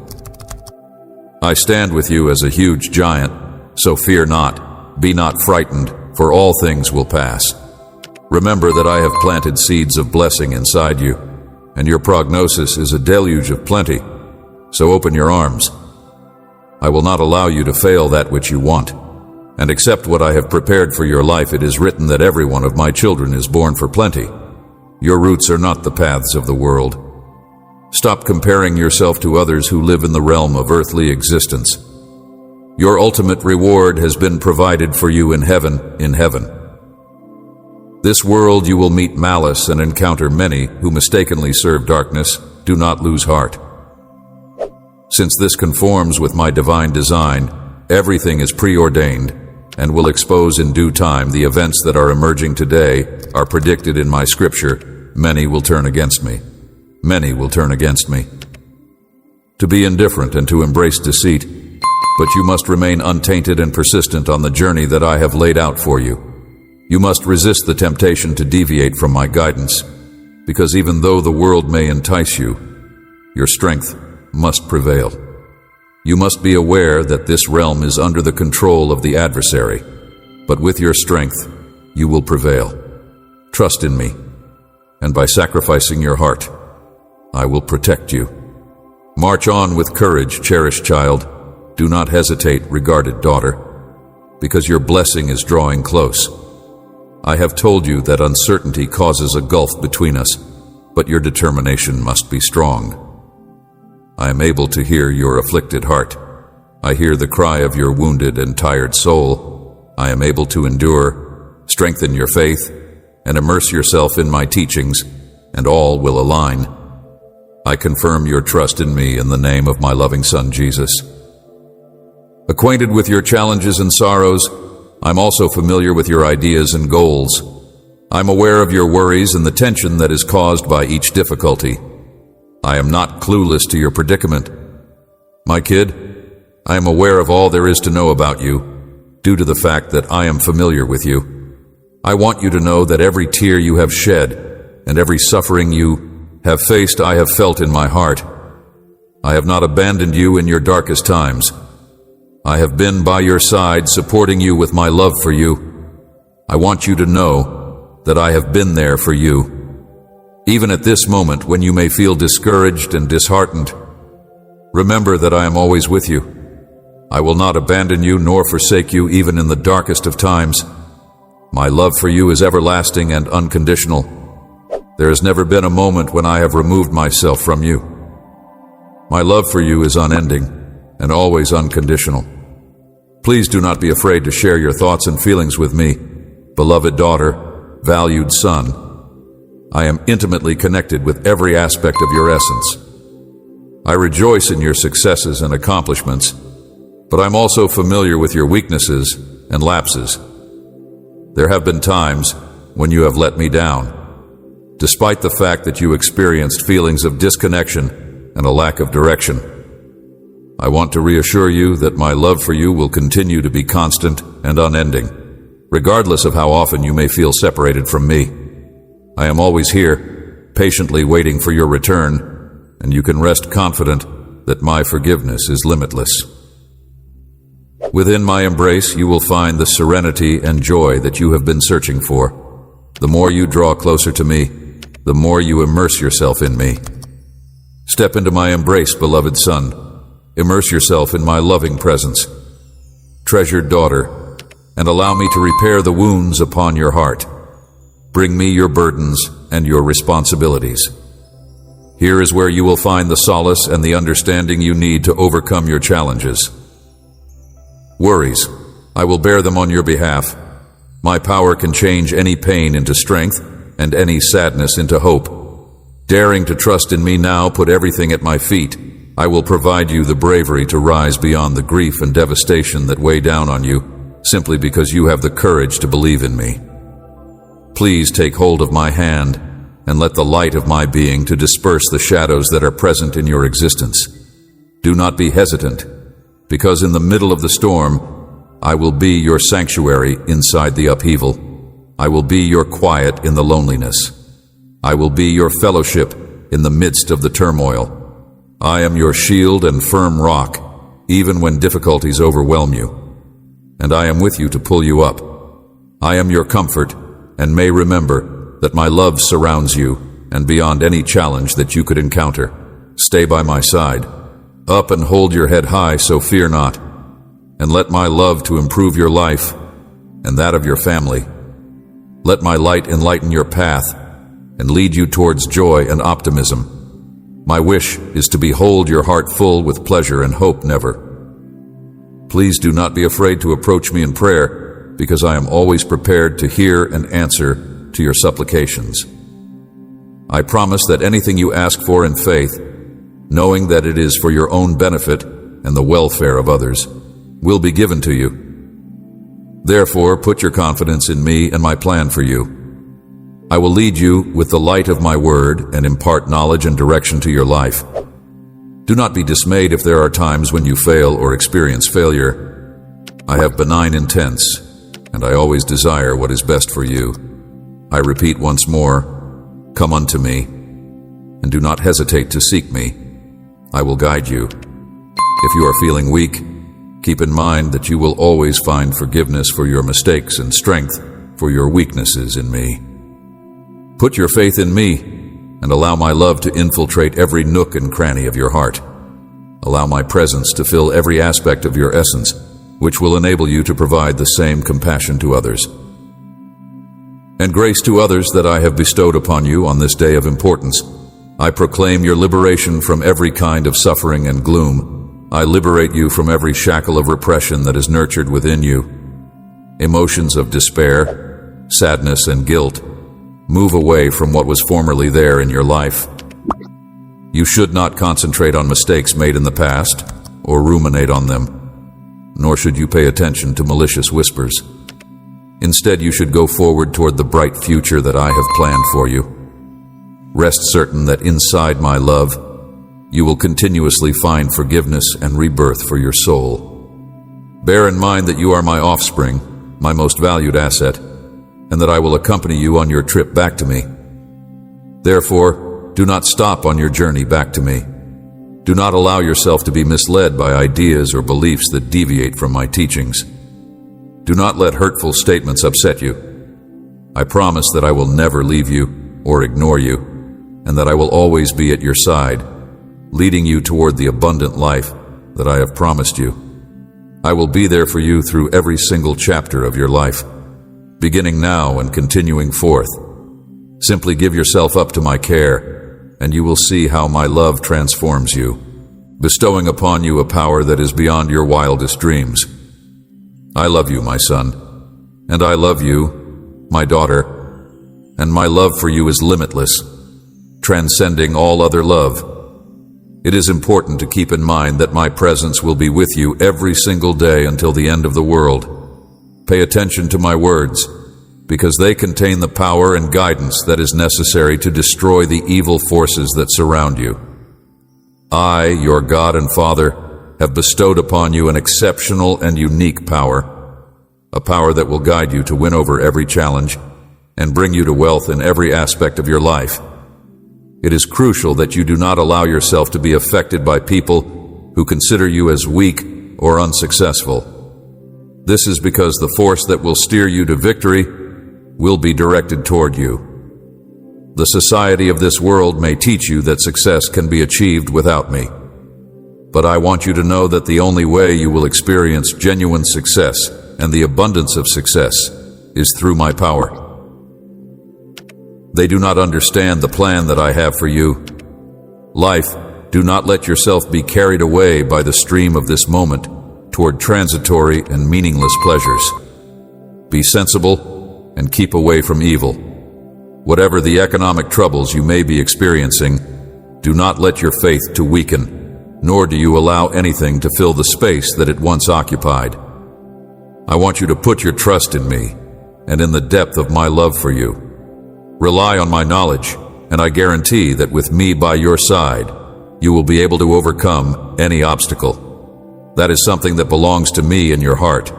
I stand with you as a huge giant, so fear not, be not frightened, for all things will pass. Remember that I have planted seeds of blessing inside you, and your prognosis is a deluge of plenty, so open your arms. I will not allow you to fail that which you want, and accept what I have prepared for your life. It is written that every one of my children is born for plenty. Your roots are not the paths of the world. Stop comparing yourself to others who live in the realm of earthly existence. Your ultimate reward has been provided for you in heaven, in heaven. This world you will meet malice and encounter many who mistakenly serve darkness. Do not lose heart. Since this conforms with my divine design, everything is preordained and will expose in due time the events that are emerging today are predicted in my scripture. Many will turn against me. Many will turn against me. To be indifferent and to embrace deceit, but you must remain untainted and persistent on the journey that I have laid out for you. You must resist the temptation to deviate from my guidance, because even though the world may entice you, your strength must prevail. You must be aware that this realm is under the control of the adversary, but with your strength, you will prevail. Trust in me, and by sacrificing your heart, I will protect you. March on with courage, cherished child. Do not hesitate, regarded daughter, because your blessing is drawing close. I have told you that uncertainty causes a gulf between us, but your determination must be strong. I am able to hear your afflicted heart. I hear the cry of your wounded and tired soul. I am able to endure. Strengthen your faith and immerse yourself in my teachings, and all will align. I confirm your trust in me in the name of my loving Son, Jesus. Acquainted with your challenges and sorrows, I'm also familiar with your ideas and goals. I'm aware of your worries and the tension that is caused by each difficulty. I am not clueless to your predicament. My kid, I am aware of all there is to know about you, due to the fact that I am familiar with you. I want you to know that every tear you have shed and every suffering you have faced, I have felt in my heart. I have not abandoned you in your darkest times. I have been by your side, supporting you with my love for you. I want you to know that I have been there for you. Even at this moment when you may feel discouraged and disheartened, remember that I am always with you. I will not abandon you nor forsake you even in the darkest of times. My love for you is everlasting and unconditional. There has never been a moment when I have removed myself from you. My love for you is unending and always unconditional. Please do not be afraid to share your thoughts and feelings with me, beloved daughter, valued son. I am intimately connected with every aspect of your essence. I rejoice in your successes and accomplishments, but I'm also familiar with your weaknesses and lapses. There have been times when you have let me down, despite the fact that you experienced feelings of disconnection and a lack of direction. I want to reassure you that my love for you will continue to be constant and unending, regardless of how often you may feel separated from me. I am always here, patiently waiting for your return, and you can rest confident that my forgiveness is limitless. Within my embrace, you will find the serenity and joy that you have been searching for. The more you draw closer to me, the more you immerse yourself in me. Step into my embrace, beloved son. Immerse yourself in my loving presence. Treasured daughter, and allow me to repair the wounds upon your heart. Bring me your burdens and your responsibilities. Here is where you will find the solace and the understanding you need to overcome your challenges. Worries, I will bear them on your behalf. My power can change any pain into strength and any sadness into hope. Daring to trust in me now, put everything at my feet. I will provide you the bravery to rise beyond the grief and devastation that weigh down on you, simply because you have the courage to believe in me. Please take hold of my hand and let the light of my being to disperse the shadows that are present in your existence. Do not be hesitant, because in the middle of the storm, I will be your sanctuary inside the upheaval. I will be your quiet in the loneliness. I will be your fellowship in the midst of the turmoil. I am your shield and firm rock, even when difficulties overwhelm you. And I am with you to pull you up. I am your comfort, and may remember that my love surrounds you, and beyond any challenge that you could encounter. Stay by my side. Up and hold your head high, so fear not. And let my love to improve your life, and that of your family. Let my light enlighten your path, and lead you towards joy and optimism. My wish is to behold your heart full with pleasure and hope never. Please do not be afraid to approach me in prayer, because I am always prepared to hear and answer to your supplications. I promise that anything you ask for in faith, knowing that it is for your own benefit and the welfare of others, will be given to you. Therefore, put your confidence in me and my plan for you. I will lead you with the light of my word and impart knowledge and direction to your life. Do not be dismayed if there are times when you fail or experience failure. I have benign intents, and I always desire what is best for you. I repeat once more, come unto me, and do not hesitate to seek me. I will guide you. If you are feeling weak, keep in mind that you will always find forgiveness for your mistakes and strength for your weaknesses in me. Put your faith in me, and allow my love to infiltrate every nook and cranny of your heart. Allow my presence to fill every aspect of your essence, which will enable you to provide the same compassion to others. And grace to others that I have bestowed upon you on this day of importance. I proclaim your liberation from every kind of suffering and gloom. I liberate you from every shackle of repression that is nurtured within you. Emotions of despair, sadness, and guilt move away from what was formerly there in your life. You should not concentrate on mistakes made in the past or ruminate on them, nor should you pay attention to malicious whispers. Instead, you should go forward toward the bright future that I have planned for you. Rest certain that inside my love, you will continuously find forgiveness and rebirth for your soul. Bear in mind that you are my offspring, my most valued asset, and that I will accompany you on your trip back to me. Therefore, do not stop on your journey back to me. Do not allow yourself to be misled by ideas or beliefs that deviate from my teachings. Do not let hurtful statements upset you. I promise that I will never leave you or ignore you, and that I will always be at your side, leading you toward the abundant life that I have promised you. I will be there for you through every single chapter of your life, beginning now and continuing forth. Simply give yourself up to my care, and you will see how my love transforms you, bestowing upon you a power that is beyond your wildest dreams. I love you, my son, and I love you, my daughter, and my love for you is limitless, transcending all other love. It is important to keep in mind that my presence will be with you every single day until the end of the world. Pay attention to my words, because they contain the power and guidance that is necessary to destroy the evil forces that surround you. I, your God and Father, have bestowed upon you an exceptional and unique power, a power that will guide you to win over every challenge and bring you to wealth in every aspect of your life. It is crucial that you do not allow yourself to be affected by people who consider you as weak or unsuccessful. This is because the force that will steer you to victory will be directed toward you. The society of this world may teach you that success can be achieved without me. But I want you to know that the only way you will experience genuine success and the abundance of success is through my power. They do not understand the plan that I have for you. Life, do not let yourself be carried away by the stream of this moment toward transitory and meaningless pleasures. Be sensible and keep away from evil. Whatever the economic troubles you may be experiencing, do not let your faith to weaken, nor do you allow anything to fill the space that it once occupied. I want you to put your trust in me and in the depth of my love for you. Rely on my knowledge, and I guarantee that with me by your side, you will be able to overcome any obstacle. That is something that belongs to me in your heart.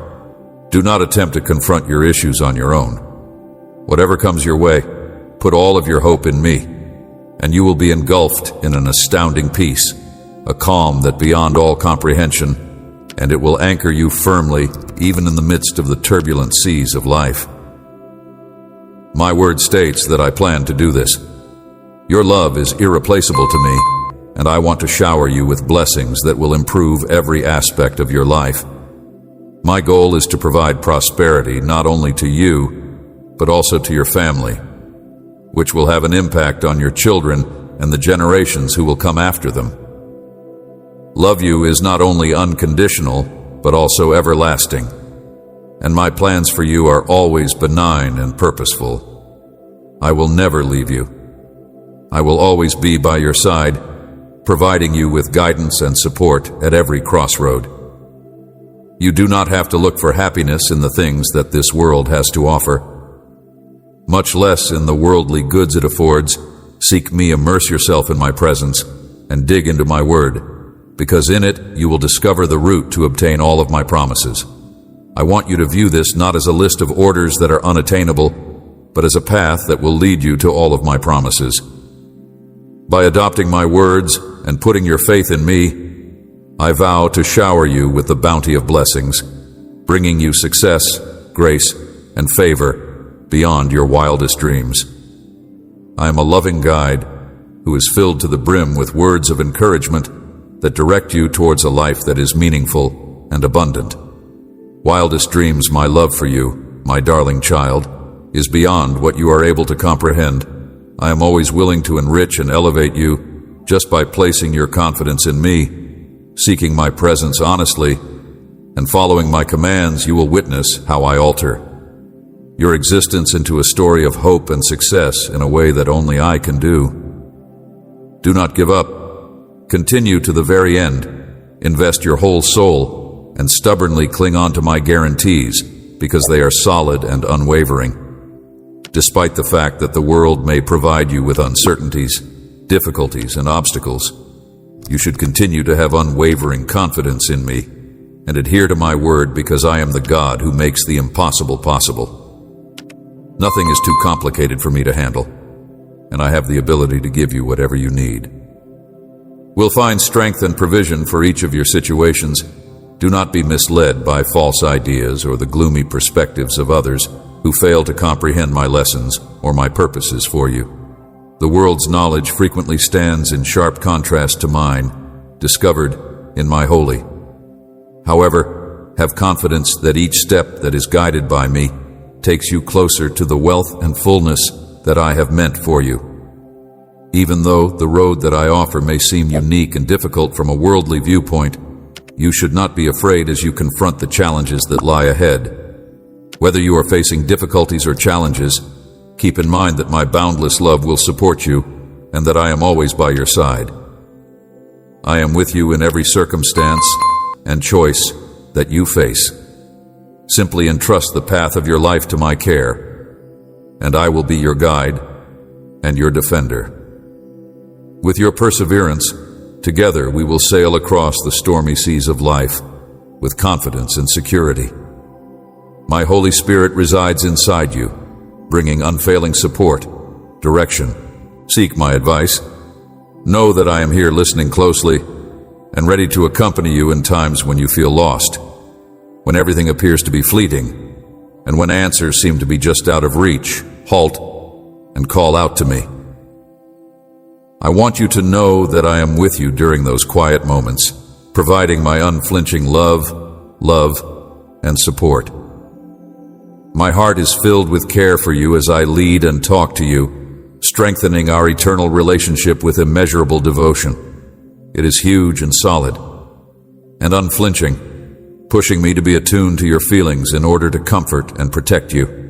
Do not attempt to confront your issues on your own. Whatever comes your way, put all of your hope in me, and you will be engulfed in an astounding peace, a calm that beyond all comprehension, and it will anchor you firmly even in the midst of the turbulent seas of life. My word states that I plan to do this. Your love is irreplaceable to me, and I want to shower you with blessings that will improve every aspect of your life. My goal is to provide prosperity not only to you, but also to your family, which will have an impact on your children and the generations who will come after them. Love you is not only unconditional, but also everlasting, and my plans for you are always benign and purposeful. I will never leave you. I will always be by your side, providing you with guidance and support at every crossroad. You do not have to look for happiness in the things that this world has to offer, much less in the worldly goods it affords. Seek me, immerse yourself in my presence, and dig into my word, because in it you will discover the route to obtain all of my promises. I want you to view this not as a list of orders that are unattainable, but as a path that will lead you to all of my promises. By adopting my words and putting your faith in me, I vow to shower you with the bounty of blessings, bringing you success, grace, and favor beyond your wildest dreams. I am a loving guide who is filled to the brim with words of encouragement that direct you towards a life that is meaningful and abundant. Wildest dreams, my love for you, my darling child, is beyond what you are able to comprehend. I am always willing to enrich and elevate you just by placing your confidence in me, seeking my presence honestly, and following my commands. You will witness how I alter your existence into a story of hope and success in a way that only I can do. Do not give up. Continue to the very end. Invest your whole soul and stubbornly cling on to my guarantees, because they are solid and unwavering. Despite the fact that the world may provide you with uncertainties, difficulties, and obstacles, you should continue to have unwavering confidence in me and adhere to my word, because I am the God who makes the impossible possible. Nothing is too complicated for me to handle, and I have the ability to give you whatever you need. will find strength and provision for each of your situations. Do not be misled by false ideas or the gloomy perspectives of others who fail to comprehend my lessons or my purposes for you. The world's knowledge frequently stands in sharp contrast to mine, discovered in my holy. However, have confidence that each step that is guided by me takes you closer to the wealth and fullness that I have meant for you. Even though the road that I offer may seem unique and difficult from a worldly viewpoint, you should not be afraid as you confront the challenges that lie ahead. Whether you are facing difficulties or challenges, keep in mind that my boundless love will support you and that I am always by your side. I am with you in every circumstance and choice that you face. Simply entrust the path of your life to my care, and I will be your guide and your defender. With your perseverance, together we will sail across the stormy seas of life with confidence and security. My Holy Spirit resides inside you, bringing unfailing support, direction. Seek my advice. Know that I am here listening closely and ready to accompany you in times when you feel lost, when everything appears to be fleeting, and when answers seem to be just out of reach. Halt and call out to me. I want you to know that I am with you during those quiet moments, providing my unflinching love, and support. My heart is filled with care for you as I lead and talk to you, strengthening our eternal relationship with immeasurable devotion. It is huge and solid and unflinching, pushing me to be attuned to your feelings in order to comfort and protect you.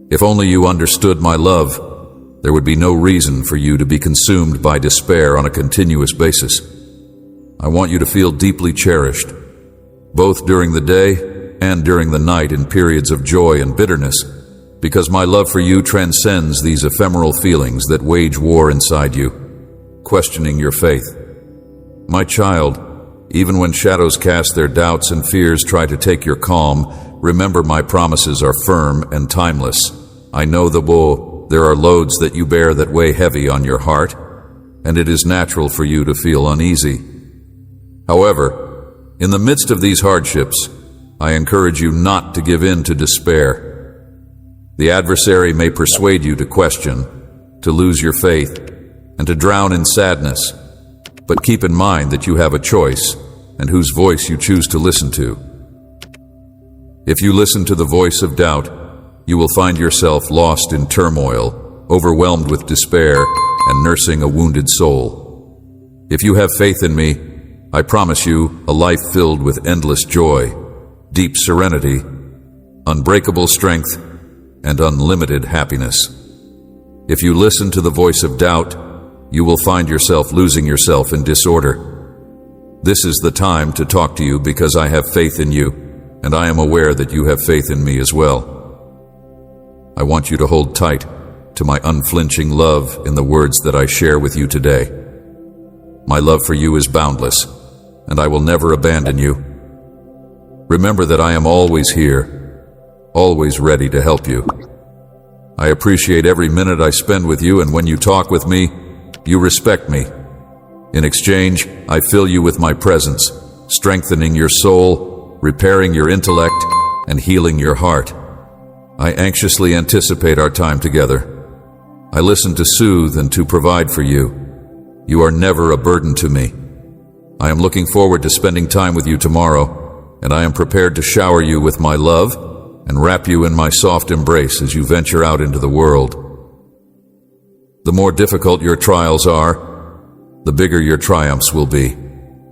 If only you understood my love, there would be no reason for you to be consumed by despair on a continuous basis. I want you to feel deeply cherished, both during the day and during the night in periods of joy and bitterness, because my love for you transcends these ephemeral feelings that wage war inside you, questioning your faith. My child, even when shadows cast their doubts and fears try to take your calm, remember my promises are firm and timeless. I know there are loads that you bear that weigh heavy on your heart, and it is natural for you to feel uneasy. However, in the midst of these hardships, I encourage you not to give in to despair. The adversary may persuade you to question, to lose your faith, and to drown in sadness, but keep in mind that you have a choice and whose voice you choose to listen to. If you listen to the voice of doubt, you will find yourself lost in turmoil, overwhelmed with despair, and nursing a wounded soul. If you have faith in me, I promise you a life filled with endless joy, deep serenity, unbreakable strength, and unlimited happiness. If you listen to the voice of doubt, you will find yourself losing yourself in disorder. This is the time to talk to you because I have faith in you, and I am aware that you have faith in me as well. I want you to hold tight to my unflinching love in the words that I share with you today. My love for you is boundless, and I will never abandon you. Remember that I am always here, always ready to help you. I appreciate every minute I spend with you, and when you talk with me, you respect me. In exchange, I fill you with my presence, strengthening your soul, repairing your intellect, and healing your heart. I anxiously anticipate our time together. I listen to soothe and to provide for you. You are never a burden to me. I am looking forward to spending time with you tomorrow, and I am prepared to shower you with my love and wrap you in my soft embrace as you venture out into the world. The more difficult your trials are, the bigger your triumphs will be,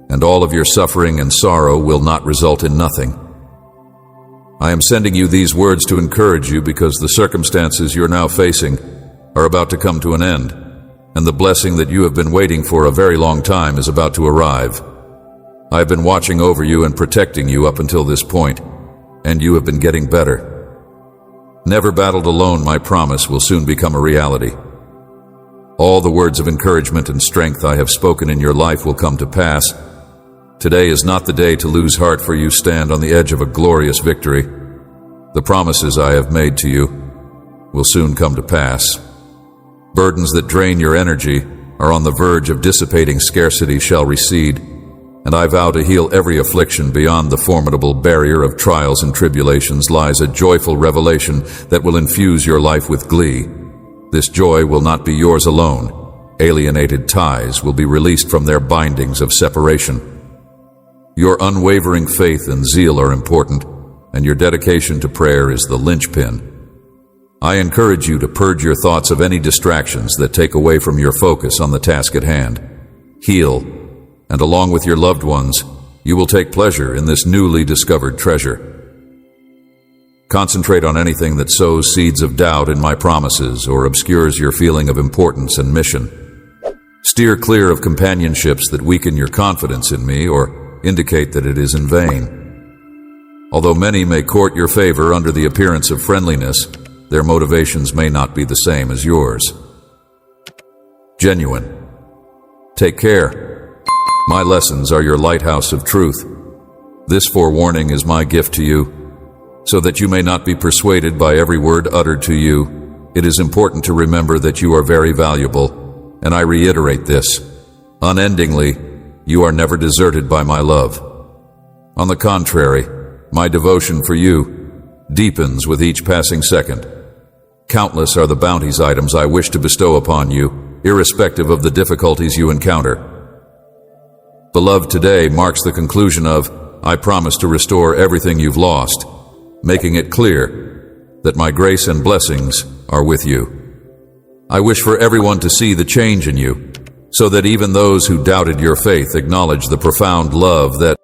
and all of your suffering and sorrow will not result in nothing. I am sending you these words to encourage you because the circumstances you're now facing are about to come to an end, and the blessing that you have been waiting for a very long time is about to arrive. I have been watching over you and protecting you up until this point, and you have been getting better. Never battled alone, my promise will soon become a reality. All the words of encouragement and strength I have spoken in your life will come to pass. Today is not the day to lose heart, for you stand on the edge of a glorious victory. The promises I have made to you will soon come to pass. Burdens that drain your energy are on the verge of dissipating scarcity shall recede, and I vow to heal every affliction. Beyond the formidable barrier of trials and tribulations lies a joyful revelation that will infuse your life with glee. This joy will not be yours alone. Alienated ties will be released from their bindings of separation. Your unwavering faith and zeal are important, and your dedication to prayer is the linchpin. I encourage you to purge your thoughts of any distractions that take away from your focus on the task at hand. Heal, and along with your loved ones, you will take pleasure in this newly discovered treasure. Concentrate on anything that sows seeds of doubt in my promises or obscures your feeling of importance and mission. Steer clear of companionships that weaken your confidence in me or indicate that it is in vain. Although many may court your favor under the appearance of friendliness, their motivations may not be the same as yours. Genuine. Take care. My lessons are your lighthouse of truth. This forewarning is my gift to you, so that you may not be persuaded by every word uttered to you. It is important to remember that you are very valuable, and I reiterate this. Unendingly, you are never deserted by my love. On the contrary, my devotion for you deepens with each passing second. Countless are the bounties items I wish to bestow upon you, irrespective of the difficulties you encounter. Beloved, today marks the conclusion of, I promise to restore everything you've lost, making it clear that my grace and blessings are with you. I wish for everyone to see the change in you, so that even those who doubted your faith acknowledge the profound love that